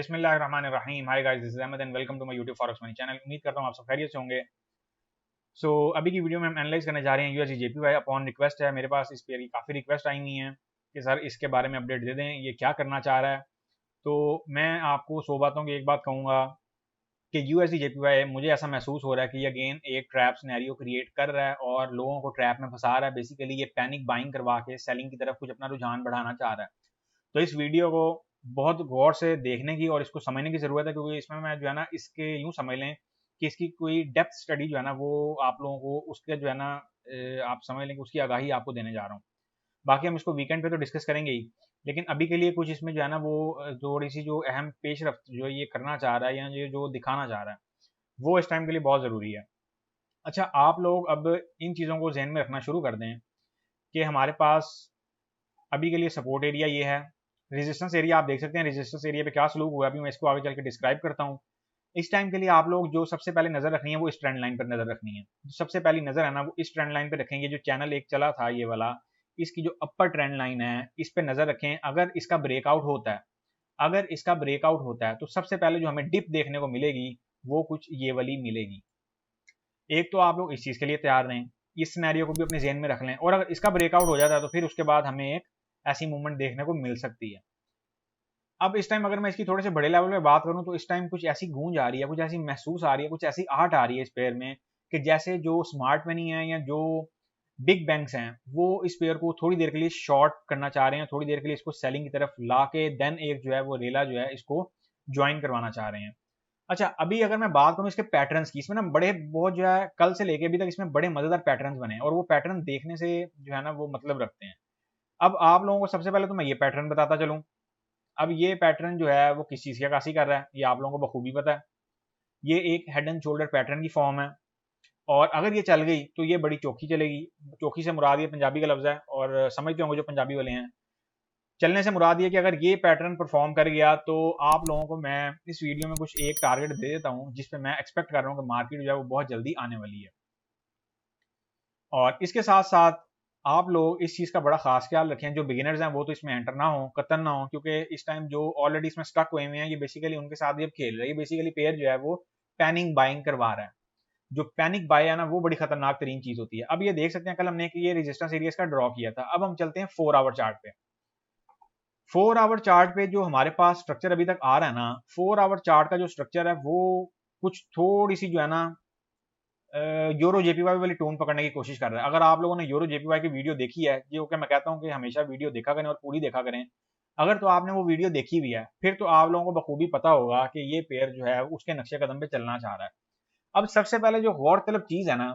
बिस्मिल्लाहिर्रहमानिर्रहीम। Hi guys, this is Ahmed and welcome to my YouTube forex money channel. उम्मीद करता हूँ आप सब खैरियत से होंगे। अभी की वीडियो में हम एनालाइज करने जा रहे हैं यूएसडी जेपीवाई अपॉन रिक्वेस्ट है। मेरे पास इस पेयर की काफ़ी रिक्वेस्ट आई हुई हैं कि सर इसके बारे में अपडेट दे दें, ये क्या करना चाह रहा है। तो मैं आपको 100 बातों की एक बात कहूँगा कि यूएसडी जेपीवाई मुझे ऐसा महसूस हो रहा है कि ये अगेन एक ट्रैप सिनेरियो क्रिएट कर रहा है और लोगों को ट्रैप में फंसा रहा है। बेसिकली ये पैनिक बाइंग करवा के सेलिंग की तरफ कुछ अपना रुझान बढ़ाना चाह रहा है। तो इस वीडियो को बहुत गौर से देखने की और इसको समझने की ज़रूरत है, क्योंकि इसमें मैं जो है ना इसके यूँ समझ लें कि इसकी कोई डेप्थ स्टडी जो है ना वो आप लोगों को उसके जो है ना आप समझ लें कि उसकी आगाही आपको देने जा रहा हूँ। बाकी हम इसको वीकेंड पे तो डिस्कस करेंगे ही, लेकिन अभी के लिए कुछ इसमें जो है ना वो थोड़ी सी जो अहम पेशरफ्त जो ये करना चाह रहा है या ये जो दिखाना चाह रहा है वो इस टाइम के लिए बहुत ज़रूरी है। अच्छा, आप लोग अब इन चीज़ों को जहन में रखना शुरू कर दें कि हमारे पास अभी के लिए सपोर्ट एरिया ये है। रेजिस्टेंस एरिया आप देख सकते हैं, रेजिस्टेंस एरिया पे क्या सलूक हुआ है अभी मैं इसको आगे चल के डिस्क्राइब करता हूँ। इस टाइम के लिए आप लोग जो सबसे पहले नजर रखनी है वो इस ट्रेंड लाइन पर नजर रखनी है। जो सबसे पहली नजर है ना वो इस ट्रेंड लाइन पे रखेंगे। जो चैनल एक चला था ये वाला, इसकी जो अपर ट्रेंड लाइन है इस पे नजर रखें। अगर इसका ब्रेकआउट होता है, अगर इसका ब्रेकआउट होता है तो सबसे पहले जो हमें डिप देखने को मिलेगी वो कुछ ये वाली मिलेगी। एक तो आप लोग इस चीज के लिए तैयार रहें, इस सिनेरियो को भी अपने जेहन में रख लें, और अगर इसका ब्रेकआउट हो जाता है तो फिर उसके बाद हमें एक ऐसी मूवमेंट देखने को मिल सकती है। अब इस टाइम अगर मैं इसकी थोड़े से बड़े लेवल पे बात करूं तो इस टाइम कुछ ऐसी गूंज आ रही है, कुछ ऐसी महसूस आ रही है, कुछ ऐसी आहट आ रही है इस पेयर में कि जैसे जो स्मार्ट मनी है या जो बिग बैंक्स हैं वो इस पेयर को थोड़ी देर के लिए शॉर्ट करना चाह रहे हैं, थोड़ी देर के लिए इसको सेलिंग की तरफ ला के देन एक जो है वो रेला जो है इसको ज्वाइन करवाना चाह रहे हैं। अच्छा, अभी अगर मैं बात करूं इसके पैटर्न्स की, इसमें ना बड़े बहुत जो है कल से लेके अभी तक इसमें बड़े मजेदार पैटर्न्स बने हैं और वो पैटर्न देखने से जो है ना वो मतलब रखते हैं। अब आप लोगों को सबसे पहले तो मैं ये पैटर्न बताता चलूं। अब ये पैटर्न जो है वो किस चीज की अक्कासी कर रहा है ये आप लोगों को बखूबी पता है। ये एक हेड एंड शोल्डर पैटर्न की फॉर्म है और अगर ये चल गई तो ये बड़ी चौकी चलेगी। चौकी से मुराद ये पंजाबी का लफ्ज है और समझते होंगे जो पंजाबी वाले हैं। चलने से मुराद ये कि अगर ये पैटर्न परफॉर्म कर गया तो आप लोगों को मैं इस वीडियो में कुछ एक टारगेट दे देता हूं जिसपे मैं एक्सपेक्ट कर रहा हूं कि मार्केट जो है वो बहुत जल्दी आने वाली है। और इसके साथ साथ आप लोग इस चीज़ का बड़ा खास ख्याल रखें, जो बिगिनर्स हैं वो तो इसमें एंटर ना हो, कतन ना हो, क्योंकि इस टाइम जो ऑलरेडी इसमें स्टक हुए हुए हैं ये बेसिकली उनके साथ ये खेल रही है। बेसिकली पेयर जो है वो पैनिक बाइंग करवा रहा है। जो पैनिक बाय है ना वो बड़ी खतरनाक तरीन चीज होती है। अब ये देख सकते हैं कल हमने कि ये रेजिस्टेंस एरिया का ड्रॉ किया था। अब हम चलते हैं 4 आवर चार्ट पे। 4 आवर चार्ट पे जो हमारे पास स्ट्रक्चर अभी तक आ रहा है ना, 4 आवर चार्ट का जो स्ट्रक्चर है वो कुछ थोड़ी सी जो है ना यूरो जेपीवाई वाली टोन पकड़ने की कोशिश कर रहा है। अगर आप लोगों ने यूरो जेपीवाई की वीडियो देखी है, जो कि मैं कहता हूं कि हमेशा वीडियो देखा करें और पूरी देखा करें, अगर तो आपने वो वीडियो देखी हुई है फिर तो आप लोगों को बखूबी पता होगा कि ये पेयर जो है उसके नक्शे कदम पे चलना चाह रहा है। अब सबसे पहले जो गौरतलब चीज है ना,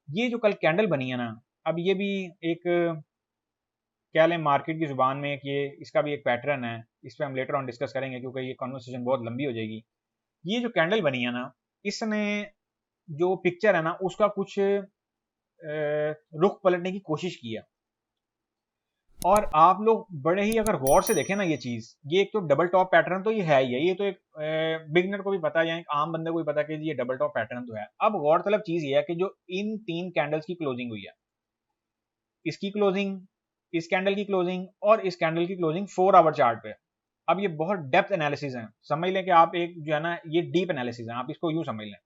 ये जो कल कैंडल बनी है ना, अब ये भी एक कह लें मार्केट की जुबान में कि ये इसका भी एक पैटर्न है। इस पर हम लेटर ऑन डिस्कस करेंगे क्योंकि ये कॉन्वर्सेशन बहुत लंबी हो जाएगी। ये जो कैंडल बनी है ना, इसने जो पिक्चर है ना उसका कुछ रुख पलटने की कोशिश की है। और आप लोग बड़े ही अगर गौर से देखें ना ये चीज, ये एक तो डबल टॉप पैटर्न तो ये है ही है, ये तो एक बिगनर को भी पता है या एक आम बंदे को भी पता है कि ये डबल टॉप पैटर्न तो है। अब गौरतलब चीज ये है कि जो इन 3 कैंडल्स की क्लोजिंग हुई है, इसकी क्लोजिंग, इस कैंडल की क्लोजिंग और इस कैंडल की क्लोजिंग 4 आवर चार्ट पे। अब ये बहुत डेप्थ एनालिसिस है, समझ लें कि आप एक जो है ना ये डीप एनालिसिस है, आप इसको यूं समझ लें।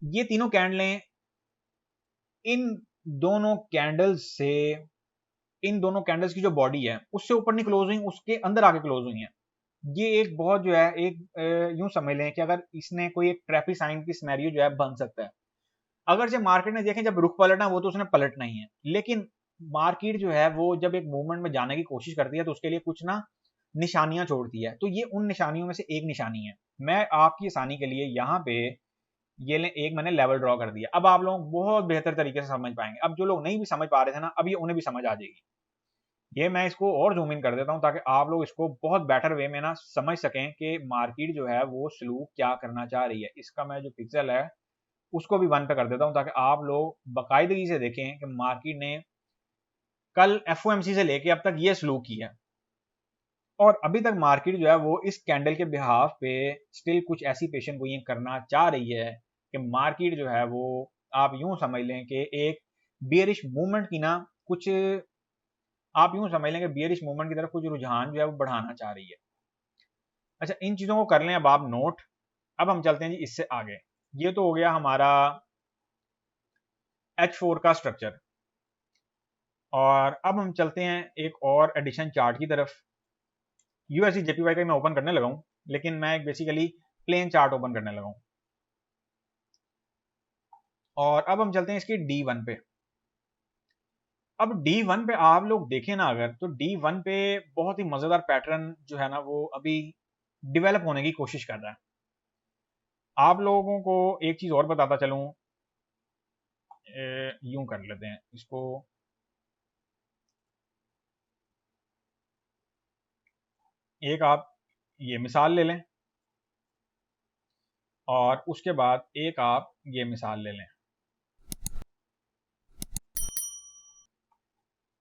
ये तीनों कैंडलें इन दोनों कैंडल्स से, इन दोनों कैंडल्स की जो बॉडी है उससे ऊपर नहीं क्लोज हुई, उसके अंदर आके क्लोज हुई है। ये एक बहुत जो है एक यूं समझ लें कि अगर इसने कोई एक ट्रैफिक साइन की सिनेरियो जो है बन सकता है। अगर जब मार्केट ने देखें जब रुख पलटना वो तो उसने पलटना ही है, लेकिन मार्केट जो है वो जब एक मूवमेंट में जाने की कोशिश करती है तो उसके लिए कुछ ना निशानियां छोड़ती है। तो ये उन निशानियों में से एक निशानी है। मैं आपकी आसानी के लिए यहाँ पे ये एक मैंने लेवल ड्रॉ कर दिया। अब आप लोग बहुत बेहतर तरीके से समझ पाएंगे। अब जो लोग नहीं भी समझ पा रहे थे ना, अब ये उन्हें भी समझ आ जाएगी। ये मैं इसको और जूम इन कर देता हूं ताकि आप लोग इसको बहुत बेटर वे में ना समझ सकें कि मार्केट जो है वो सलूक क्या करना चाह रही है। इसका मैं जो पिक्सल है उसको भी 1 पे कर देता हूं ताकि आप लोग बाकायदगी से देखें कि मार्केट ने कल एफओएमसी से लेके अब तक ये सलूक किया है और अभी तक मार्केट जो है वो इस कैंडल के बिहाफ पे स्टिल कुछ ऐसी पेशन गोइयां करना चाह रही है कि मार्केट जो है वो आप यूं समझ लें कि एक बियरिश मूवमेंट की ना कुछ, आप यूं समझ लें कि बियरिश मूवमेंट की तरफ कुछ रुझान जो है वो बढ़ाना चाह रही है। अच्छा, इन चीज़ों को कर लें अब आप नोट। अब हम चलते हैं जी इससे आगे। ये तो हो गया हमारा H4 का स्ट्रक्चर, और अब हम चलते हैं एक और एडिशन चार्ट की तरफ। यूएसडी जेपीवाई का मैं ओपन करने लगा हूं, लेकिन मैं एक बेसिकली प्लेन चार्ट ओपन करने लगा हूं। और अब हम चलते हैं इसकी D1 पे। अब D1 पे आप लोग देखें ना अगर, तो D1 पे बहुत ही मजेदार पैटर्न जो है ना वो अभी डेवलप होने की कोशिश कर रहा है। आप लोगों को एक चीज और बताता चलूं, यूं कर लेते हैं इसको, एक आप ये मिसाल ले लें और उसके बाद एक आप ये मिसाल ले लें,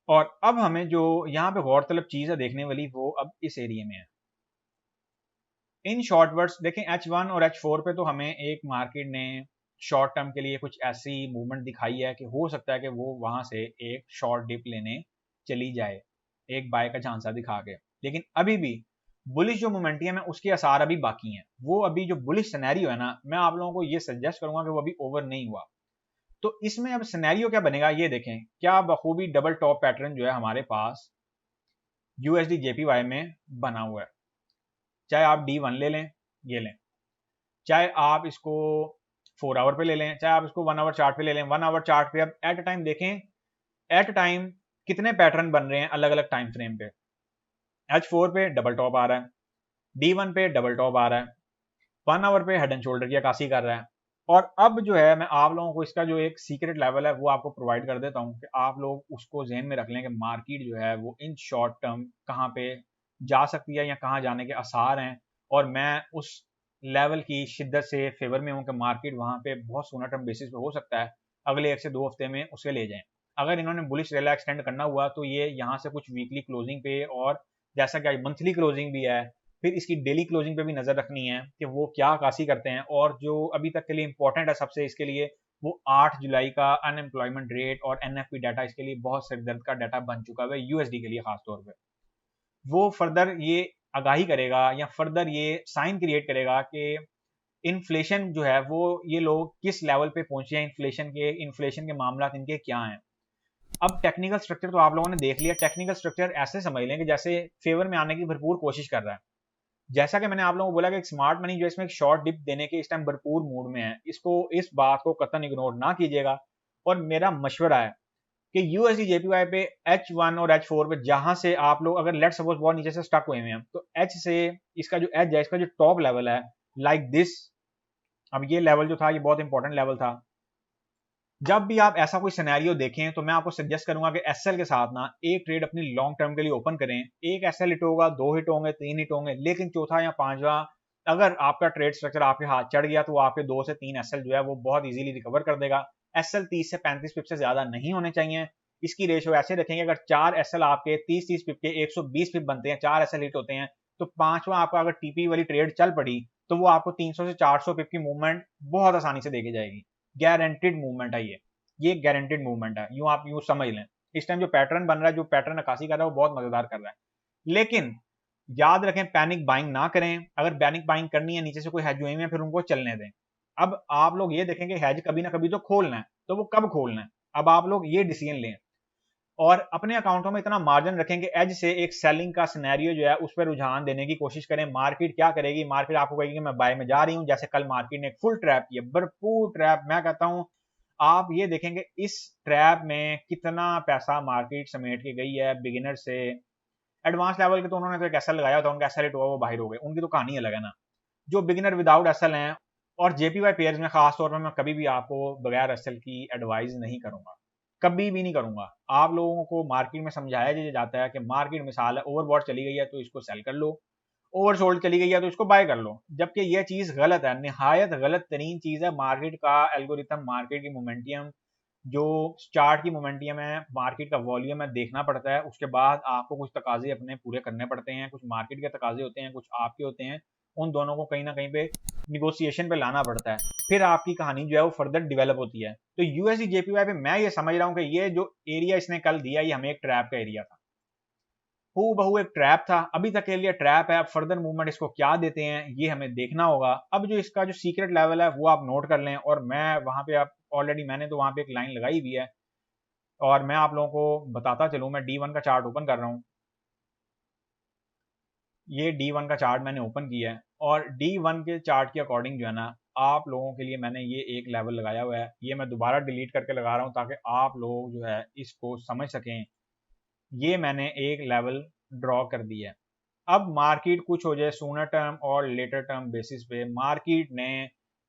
और अब हमें जो यहाँ पे गौरतलब चीज है देखने वाली वो अब इस एरिया में है। इन शॉर्ट वर्ड्स देखें, H1 और H4 पे तो हमें एक मार्केट ने शॉर्ट टर्म के लिए कुछ ऐसी मूवमेंट दिखाई है कि हो सकता है कि वो वहां से एक शॉर्ट डिप लेने चली जाए, एक बाय का झांसा दिखा के। लेकिन अभी भी बुलिश जो मोमेंटम है उसके आसार अभी बाकी हैं। वो अभी जो बुलिश सिनेरियो है ना, मैं आप लोगों को ये सजेस्ट करूंगा कि वो अभी ओवर नहीं हुआ। तो इसमें अब सिनेरियो क्या बनेगा ये देखें, क्या बखूबी डबल टॉप पैटर्न जो है हमारे पास यूएसडी जेपीवाई में बना हुआ है। चाहे आप D1 ले लें, ये लें, चाहे आप इसको 4 आवर पे ले लें, चाहे आप इसको 1 आवर चार्ट पे ले लें। 1 आवर चार्ट पे अब एट अ टाइम देखें, एट अ टाइम कितने पैटर्न बन रहे हैं अलग अलग टाइम फ्रेम पे। H4 पे डबल टॉप आ रहा है, D1 पे डबल टॉप आ रहा है, 1 आवर पे हेड एंड शोल्डर की अक्कासी कर रहा है। और अब जो है मैं आप लोगों को इसका जो एक सीक्रेट लेवल है वो आपको प्रोवाइड कर देता हूं कि आप लोग उसको जहन में रख लें कि मार्केट जो है वो इन शॉर्ट टर्म कहां पे जा सकती है या कहां जाने के आसार हैं। और मैं उस लेवल की शिद्दत से फेवर में हूं कि मार्केट वहां पे बहुत सोना टर्म बेसिस पे हो सकता है अगले 1 से 2 हफ्ते में उसे ले जाएं। अगर इन्होंने बुलिश रेला एक्सटेंड करना हुआ तो ये यहाँ से कुछ वीकली क्लोजिंग पे, और जैसा कि मंथली क्लोजिंग भी है, फिर इसकी डेली क्लोजिंग पे भी नजर रखनी है कि वो क्या अक्कासी करते हैं। और जो अभी तक के लिए इंपॉर्टेंट है सबसे इसके लिए, वो 8 जुलाई का अनएम्प्लॉयमेंट रेट और एनएफपी डाटा इसके लिए बहुत सिरदर्द का डाटा बन चुका है यूएसडी के लिए खासतौर पर। वो फर्दर ये आगाही करेगा या फर्दर ये साइन क्रिएट करेगा कि इन्फ्लेशन जो है वो ये लोग किस लेवल पे पहुंचे हैं, इन्फ्लेशन के मामला इनके क्या हैं। अब टेक्निकल स्ट्रक्चर तो आप लोगों ने देख लिया। टेक्निकल स्ट्रक्चर ऐसे समझ लें कि जैसे फेवर में आने की भरपूर कोशिश कर रहा है। जैसा कि मैंने आप लोगों को बोला कि एक स्मार्ट मनी जो इसमें एक शॉर्ट डिप देने के इस टाइम भरपूर मूड में है, इसको इस बात को कतई इग्नोर ना कीजिएगा। और मेरा मशवरा है कि यूएसडी जेपीवाई पे H1 और H4 पे जहां से आप लोग अगर लेट सपोज बहुत नीचे से स्टक हुए हैं तो H से इसका जो एज है, इसका जो टॉप लेवल है लाइक दिस, अब ये लेवल जो था ये बहुत इंपॉर्टेंट लेवल था। जब भी आप ऐसा कोई सिनेरियो देखें तो मैं आपको सजेस्ट करूंगा कि एसएल के साथ ना एक ट्रेड अपनी लॉन्ग टर्म के लिए ओपन करें। एक एसएल हिट होगा, 2 हिट होंगे, 3 हिट होंगे, लेकिन चौथा या पांचवा अगर आपका ट्रेड स्ट्रक्चर आपके हाथ चढ़ गया तो आपके 2 से 3 एसएल जो है वो बहुत इजीली रिकवर कर देगा। एसएल 30 से 35 पिप से ज्यादा नहीं होने चाहिए। इसकी रेशो ऐसे रखेंगे, अगर 4 एसएल आपके 30-30 पिप के 120 पिप बनते हैं, 4 एसएल हिट होते हैं, तो पांचवा आपका अगर टीपी वाली ट्रेड चल पड़ी तो वो आपको 300 से 400 पिप की मूवमेंट बहुत आसानी से देके जाएगी। गारंटेड मूवमेंट है ये गारंटेड मूवमेंट है, यूं आप यूं समझ लें। इस टाइम जो पैटर्न बन रहा है, जो पैटर्न अक्कासी कर रहा है वो बहुत मजेदार कर रहा है। लेकिन याद रखें पैनिक बाइंग ना करें। अगर पैनिक बाइंग करनी है, नीचे से कोई हेज हुए हैं फिर उनको चलने दें। अब आप लोग ये देखें कि हेज कभी ना कभी तो खोलना है, तो वो कब खोलना है अब आप लोग ये डिसीजन लें। और अपने अकाउंटों में इतना मार्जिन रखें कि एज से एक सेलिंग का सिनेरियो जो है उस पर रुझान देने की कोशिश करें। मार्केट क्या करेगी, मार्केट आपको कहेगी कि मैं बाय में जा रही हूं। जैसे कल मार्केट ने एक फुल ट्रैप किया, भरपूर ट्रैप। मैं कहता हूं आप ये देखेंगे इस ट्रैप में कितना पैसा मार्केट समेट के गई है बिगिनर से एडवांस लेवल के। तो उन्होंने तो एक एसएल लगाया था, उनका एसएल हिट हुआ, वो बाहर हो गए, उनकी तो कहानी अलग है ना। जो बिगिनर विदाउट एसएल हैं और जेपीवाई पेयर्स में खासतौर पर मैं कभी भी आपको बगैर एसएल की एडवाइस नहीं करूंगा, कभी भी नहीं करूंगा। आप लोगों को मार्केट में समझाया जाता है कि मार्केट मिसाल है ओवरबॉट चली गई है तो इसको सेल कर लो, ओवरसोल्ड चली गई है तो इसको बाय कर लो, जबकि यह चीज गलत है, निहायत गलत तरीन चीज है। मार्केट का एल्गोरिथम, मार्केट की मोमेंटम, जो चार्ट की मोमेंटम है, मार्केट का वॉल्यूम है, देखना पड़ता है। उसके बाद आपको कुछ तकाजे अपने पूरे करने पड़ते हैं, कुछ मार्केट के तकाजे होते हैं, कुछ आपके होते हैं। उन दोनों को कहीं ना कहीं पे निगोसिएशन पे लाना पड़ता है, फिर आपकी कहानी जो है वो फर्दर डेवलप होती है। तो यूएसडी जेपीवाई पे मैं ये समझ रहा हूं कि ये जो एरिया इसने कल दिया ये हमें एक ट्रैप का एरिया था। हू बहू एक ट्रैप था, अभी तक के लिए ट्रैप है। अब फर्दर मूवमेंट इसको क्या देते हैं ये हमें देखना होगा। अब जो इसका जो सीक्रेट लेवल है वो आप नोट कर लें, और मैं वहां पे आप ऑलरेडी मैंने तो वहां पे एक लाइन लगाई हुई है, और मैं आप लोगों को बताता चलूं। मैं D1 का चार्ट ओपन कर रहा हूं, ये D1 का चार्ट मैंने ओपन किया है, और D1 के चार्ट के अकॉर्डिंग जो है ना, आप लोगों के लिए मैंने ये एक लेवल लगाया हुआ है। ये मैं दोबारा डिलीट करके लगा रहा हूँ ताकि आप लोग जो है इसको समझ सकें। ये मैंने एक लेवल ड्रॉ कर दिया है। अब मार्केट कुछ हो जाए सूनर टर्म और लेटर टर्म बेसिस पे, मार्केट ने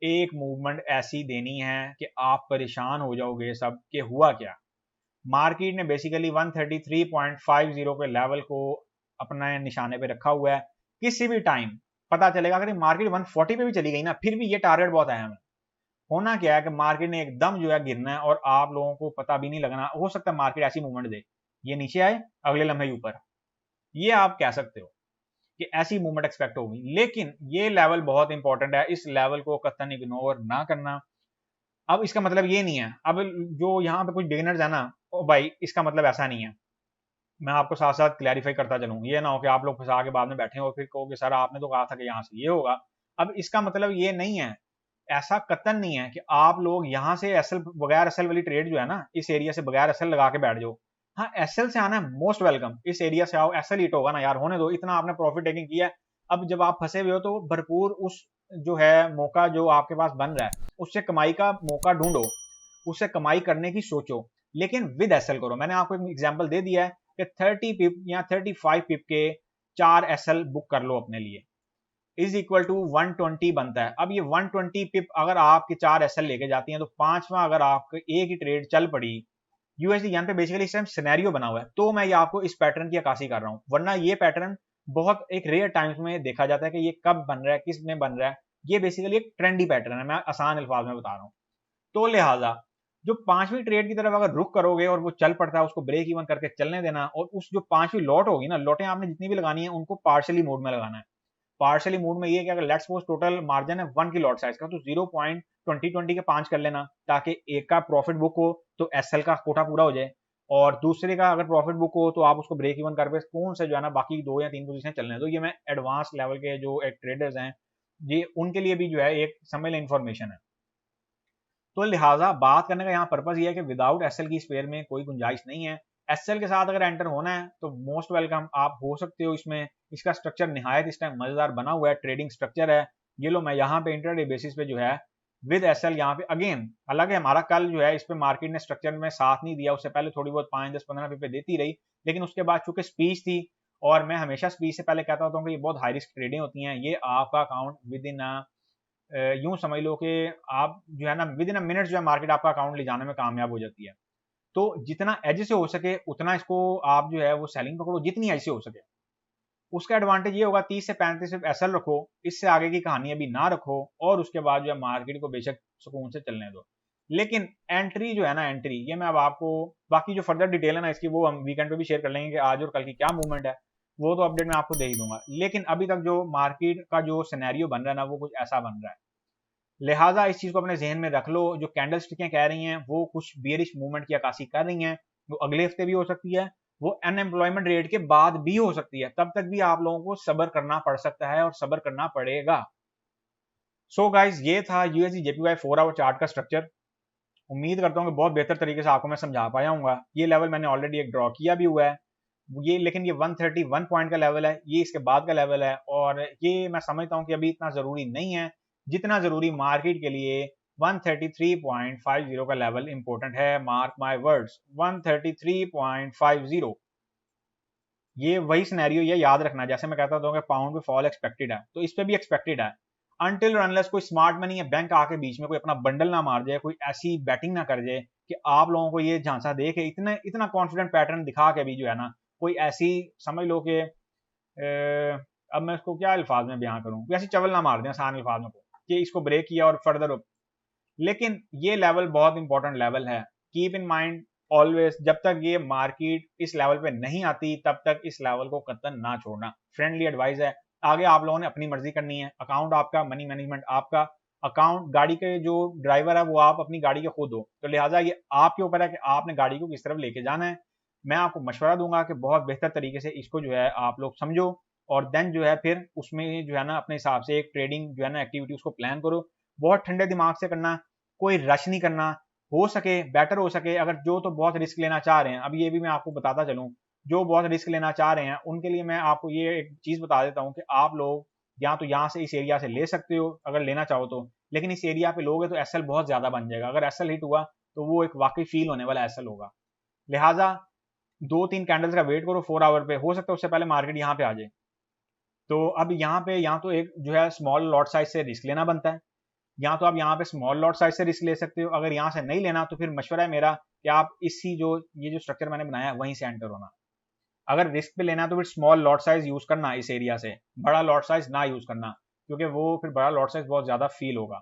एक मूवमेंट ऐसी देनी है कि आप परेशान हो जाओगे सब कि हुआ क्या। मार्केट ने बेसिकली 133.50 के लेवल को अपने निशाने पे रखा हुआ है। किसी भी टाइम पता चलेगा, अगर मार्केट 140 पे भी चली गई ना, फिर भी ये टारगेट बहुत अहम है। होना क्या है कि मार्केट ने एकदम जो है गिरना है, और आप लोगों को पता भी नहीं लगना। हो सकता है मार्केट ऐसी मूवमेंट दे, ये नीचे आए, अगले लम्हे ऊपर, ये आप कह सकते हो कि ऐसी मूवमेंट एक्सपेक्ट होगी। लेकिन ये लेवल बहुत इंपॉर्टेंट है, इस लेवल को कतई इग्नोर ना करना। अब इसका मतलब ये नहीं है, अब जो यहाँ पे कुछ बिगिनर्स है ना, ओ भाई इसका मतलब ऐसा नहीं है। मैं आपको साथ साथ क्लैरिफाई करता चलूँ, ये ना हो कि आप लोग फंसा के बाद में बैठे हो फिर कहोगे सर आपने तो कहा था कि यहाँ से ये होगा। अब इसका मतलब ये नहीं है, ऐसा कतन नहीं है कि आप लोग यहाँ से एसएल बगैर एसएल वाली ट्रेड जो है ना, इस एरिया से बगैर एसएल लगा के बैठ जाओ। हाँ एसएल से आना है मोस्ट वेलकम, इस एरिया से आओ, एसएल हिट होगा ना यार, होने दो, इतना आपने प्रॉफिट टेकिंग किया है। अब जब आप फंसे हुए हो तो भरपूर उस जो है मौका जो आपके पास बन रहा है उससे कमाई का मौका ढूंढो, उससे कमाई करने की सोचो, लेकिन विद एसएल करो। मैंने आपको एक एग्जांपल दे दिया है कि 30 पिप या 35 पिप के 4 एसएल बुक कर लो अपने लिए, इज इक्वल टू 120 बनता है। अब ये 120 पिप अगर आपके 4 एसएल लेके जाती हैं, तो पांचवा अगर आपको एक ही ट्रेड चल पड़ी यूएसडी यहाँ पे बेसिकली इस टाइम सिनेरियो बना हुआ है, तो मैं ये आपको इस पैटर्न की अक्कासी कर रहा हूँ। वरना ये पैटर्न बहुत एक रेयर टाइम्स में देखा जाता है कि ये कब बन रहा है, किस में बन रहा है। ये बेसिकली एक ट्रेंडी पैटर्न है, मैं आसान अल्फाज में बता रहा हूँ। तो लिहाजा जो पांचवी ट्रेड की तरफ अगर रुख करोगे और वो चल पड़ता है, उसको ब्रेक इवन करके चलने देना, और उस जो पांचवी लॉट होगी ना, लॉटें आपने जितनी भी लगानी है उनको पार्शली मोड में लगाना है। पार्शली मोड में ये कि अगर लेट्स सपोज टोटल मार्जिन है 1 की लॉट साइज का, तो 0.20 के 5 कर लेना, ताकि एक का प्रॉफिट बुक हो तो एसएल का कोटा पूरा हो जाए, और दूसरे का अगर प्रॉफिट बुक हो तो आप उसको ब्रेक इवन कर पे कौन से जो है ना बाकी 2 या 3 पोजीशन चलने दो। ये मैं एडवांस लेवल के जो एक ट्रेडर्स हैं, ये उनके लिए भी जो है एक समझ लें इंफॉर्मेशन है। तो लिहाजा बात करने का यहाँ पर्पज ये है कि विदाउट एसएल की स्पेयर में कोई गुंजाइश नहीं है। एसएल के साथ अगर एंटर होना है तो मोस्ट वेलकम, आप हो सकते हो इसमें। इसका स्ट्रक्चर निहायत इस टाइम मजेदार बना हुआ है, ट्रेडिंग स्ट्रक्चर है। ये लो मैं यहाँ पे इंटरडे बेसिस पे जो है विद एसएल यहाँ पे अगेन, हालांकि हमारा कल जो है इस पे मार्केट ने स्ट्रक्चर में साथ नहीं दिया, उससे पहले थोड़ी बहुत 5, 10, 15 पे देती रही, लेकिन उसके बाद चूंकि स्पीच थी, और मैं हमेशा स्पीच से पहले कहता होता हूँ कि ये बहुत हाई रिस्क ट्रेडिंग होती है, ये आपका अकाउंट विद इन यूं समझ लो कि आप जो है ना विद इन मिनट जो है मार्केट आपका अकाउंट ले जाने में कामयाब हो जाती है। तो जितना एज से हो सके उतना इसको आप जो है वो सेलिंग पकड़ो, जितनी एज से हो सके। उसका एडवांटेज ये होगा 30 से 35 सिर्फ एसएल रखो, इससे आगे की कहानी अभी ना रखो, और उसके बाद जो है मार्केट को बेशक सुकून से चलने दो। लेकिन एंट्री जो है ना, एंट्री ये मैं अब आपको बाकी जो फर्दर डिटेल है ना इसकी, वो हम वीकेंड पे भी शेयर कर लेंगे कि आज और कल की क्या मूवमेंट है, वो तो अपडेट मैं आपको दे ही दूंगा। लेकिन अभी तक जो मार्केट का जो सिनेरियो बन रहा है ना, वो कुछ ऐसा बन रहा है। लिहाजा इस चीज को अपने जहन में रख लो, जो कैंडल स्टिकें कह रही हैं वो कुछ बियरिश मूवमेंट की अक्कासी कर रही हैं, वो अगले हफ्ते भी हो सकती है, वो अनएम्प्लॉयमेंट रेट के बाद भी हो सकती है, तब तक भी आप लोगों को सब्र करना पड़ सकता है और सब्र करना पड़ेगा। सो गाइज ये था यूएसडी जेपीवाई 4 आवर चार्ट का स्ट्रक्चर। उम्मीद करता हूँ कि बहुत बेहतर तरीके से आपको मैं समझा पाया हूँ। ये लेवल मैंने ऑलरेडी एक ड्रॉ किया भी हुआ है, ये लेकिन ये 131 पॉइंट का लेवल है, ये इसके बाद का लेवल है, और ये मैं समझता हूँ कि अभी इतना जरूरी नहीं है जितना जरूरी मार्केट के लिए 133.50 का लेवल इंपॉर्टेंट है। मार्क माय वर्ड्स, 133.50, ये वही सिनेरियो, ये याद रखना। जैसे मैं कहता हूँ कि पाउंड पे फॉल एक्सपेक्टेड है, तो इस पे भी एक्सपेक्टेड है। अनटिल अनलेस कोई स्मार्ट मनी या बैंक आके बीच में कोई अपना बंडल ना मार जाए, कोई ऐसी बैटिंग ना कर जाए कि आप लोगों को ये झांसा दे के इतना इतना कॉन्फिडेंट पैटर्न दिखा के भी जो है ना, कोई ऐसी समझ लो कि अब मैं इसको क्या अल्फाज में बयां करूं, ऐसी चवल ना मार दें आसान अल्फाज में कि इसको ब्रेक किया और फर्दर अप। लेकिन ये लेवल बहुत इंपॉर्टेंट लेवल है, कीप इन माइंड ऑलवेज। जब तक ये मार्केट इस लेवल पे नहीं आती तब तक इस लेवल को कतई ना छोड़ना, फ्रेंडली एडवाइस है। आगे आप लोगों ने अपनी मर्जी करनी है, अकाउंट आपका, मनी मैनेजमेंट आपका, अकाउंट गाड़ी के जो ड्राइवर है वो आप अपनी गाड़ी के खुद हो, तो लिहाजा ये आपके ऊपर है कि आपने गाड़ी को किस तरफ लेके जाना है। मैं आपको मशवरा दूंगा कि बहुत बेहतर तरीके से इसको जो है आप लोग समझो, और देन जो है फिर उसमें जो है ना अपने हिसाब से एक ट्रेडिंग जो है ना एक्टिविटी उसको प्लान करो। बहुत ठंडे दिमाग से करना, कोई रश नहीं करना, हो सके बेटर हो सके अगर जो तो बहुत रिस्क लेना चाह रहे हैं, अब ये भी मैं आपको बताता चलूँ, जो बहुत रिस्क लेना चाह रहे हैं उनके लिए मैं आपको ये एक चीज़ बता देता हूँ कि आप लोग या तो यहाँ से इस एरिया से ले सकते हो अगर लेना चाहो तो, लेकिन इस एरिया पे लोगे तो एसएल बहुत ज्यादा बन जाएगा, अगर एसएल हिट हुआ तो वो एक वाकई फील होने वाला एसएल होगा। लिहाजा 2-3 कैंडल्स का वेट करो 4 आवर पे, हो सकता है उससे पहले मार्केट यहाँ पे आ जाए। तो अब यहाँ पे या तो एक जो है स्मॉल लॉट साइज से रिस्क लेना बनता है, या तो आप यहाँ पे स्मॉल लॉट साइज से रिस्क ले सकते हो। अगर यहाँ से नहीं लेना तो फिर मशवरा है मेरा कि आप इसी जो ये जो स्ट्रक्चर मैंने बनाया है वहीं से एंटर होना। अगर रिस्क पे लेना है तो फिर स्मॉल लॉट साइज यूज करना इस एरिया से, बड़ा लॉट साइज ना यूज करना, क्योंकि वो फिर बड़ा लॉट साइज बहुत ज्यादा फील होगा।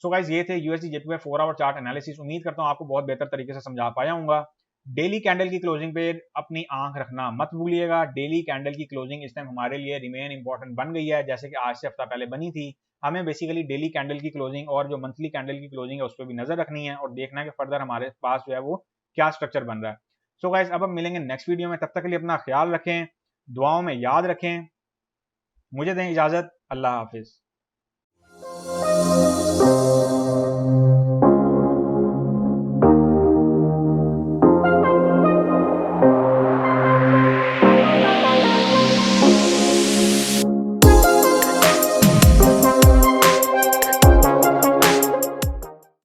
सो गाइज ये थे USD JPY 4 our chart analysis. उम्मीद करता हूँ आपको बहुत बेहतर तरीके से समझा पाया हूँ। डेली कैंडल की क्लोजिंग पे अपनी आंख रखना मत भूलिएगा। डेली कैंडल की क्लोजिंग इस टाइम हमारे लिए रिमेन इंपॉर्टेंट बन गई है, जैसे कि आज से हफ्ता पहले बनी थी। हमें बेसिकली डेली कैंडल की क्लोजिंग और जो मंथली कैंडल की क्लोजिंग है उस पर भी नजर रखनी है और देखना है कि फर्दर हमारे पास जो है वो क्या स्ट्रक्चर बन रहा है। सो गाइज अब हम मिलेंगे नेक्स्ट वीडियो में, तब तक के लिए अपना ख्याल रखें, दुआओं में याद रखें, मुझे दें इजाजत, अल्लाह हाफिज।